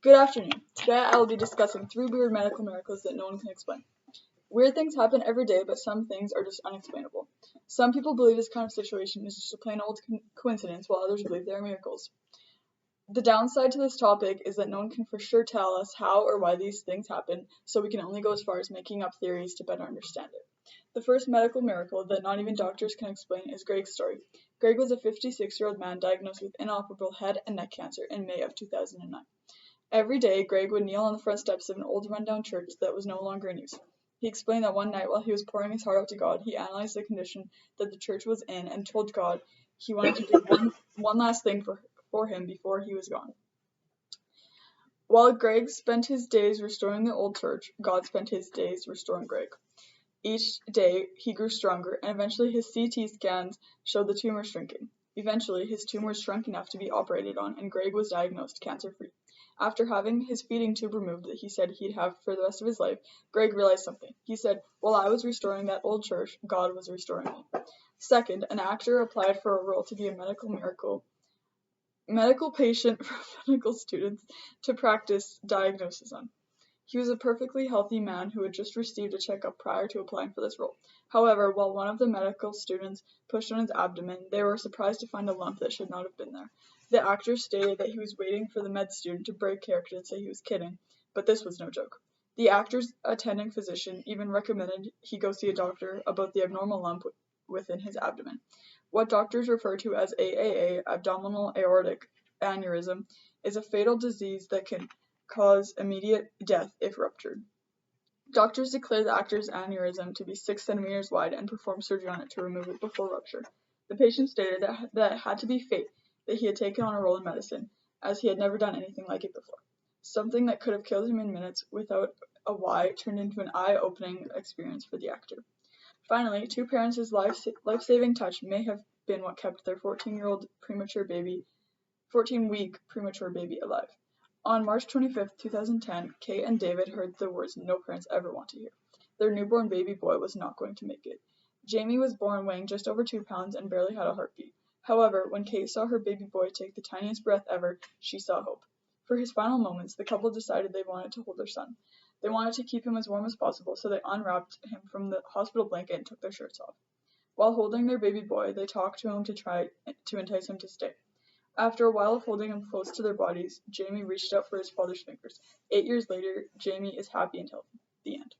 Good afternoon. Today I will be discussing 3 weird medical miracles that no one can explain. Weird things happen every day, but some things are just unexplainable. Some people believe this kind of situation is just a plain old coincidence, while others believe they are miracles. The downside to this topic is that no one can for sure tell us how or why these things happen, so we can only go as far as making up theories to better understand it. The first medical miracle that not even doctors can explain is Greg's story. Greg was a 56-year-old man diagnosed with inoperable head and neck cancer in May of 2009. Every day, Greg would kneel on the front steps of an old rundown church that was no longer in use. He explained that one night while he was pouring his heart out to God, he analyzed the condition that the church was in and told God he wanted to do one last thing for him before he was gone. While Greg spent his days restoring the old church, God spent his days restoring Greg. Each day, he grew stronger, and eventually his CT scans showed the tumor shrinking. Eventually, his tumor shrunk enough to be operated on, and Greg was diagnosed cancer-free. After having his feeding tube removed that he said he'd have for the rest of his life, Greg realized something. He said, "While I was restoring that old church, God was restoring me." Second, an actor applied for a role to be a medical patient for medical students to practice diagnosis on. He was a perfectly healthy man who had just received a checkup prior to applying for this role. However, while one of the medical students pushed on his abdomen, they were surprised to find a lump that should not have been there. The actor stated that he was waiting for the med student to break character and say he was kidding, but this was no joke. The actor's attending physician even recommended he go see a doctor about the abnormal lump within his abdomen. What doctors refer to as AAA, abdominal aortic aneurysm, is a fatal disease that can cause immediate death if ruptured. Doctors declared the actor's aneurysm to be 6 centimeters wide and performed surgery on it to remove it before rupture. The patient stated that it had to be fate that he had taken on a role in medicine, as he had never done anything like it before. Something that could have killed him in minutes without a why turned into an eye-opening experience for the actor. Finally, two parents' life-saving touch may have been what kept their 14-week premature baby alive. On March 25, 2010, Kate and David heard the words no parents ever want to hear. Their newborn baby boy was not going to make it. Jamie was born weighing just over 2 pounds and barely had a heartbeat. However, when Kate saw her baby boy take the tiniest breath ever, she saw hope. For his final moments, the couple decided they wanted to hold their son. They wanted to keep him as warm as possible, so they unwrapped him from the hospital blanket and took their shirts off. While holding their baby boy, they talked to him to try to entice him to stay. After a while of holding him close to their bodies, Jamie reached out for his father's fingers. 8 years later, Jamie is happy and healthy. The end.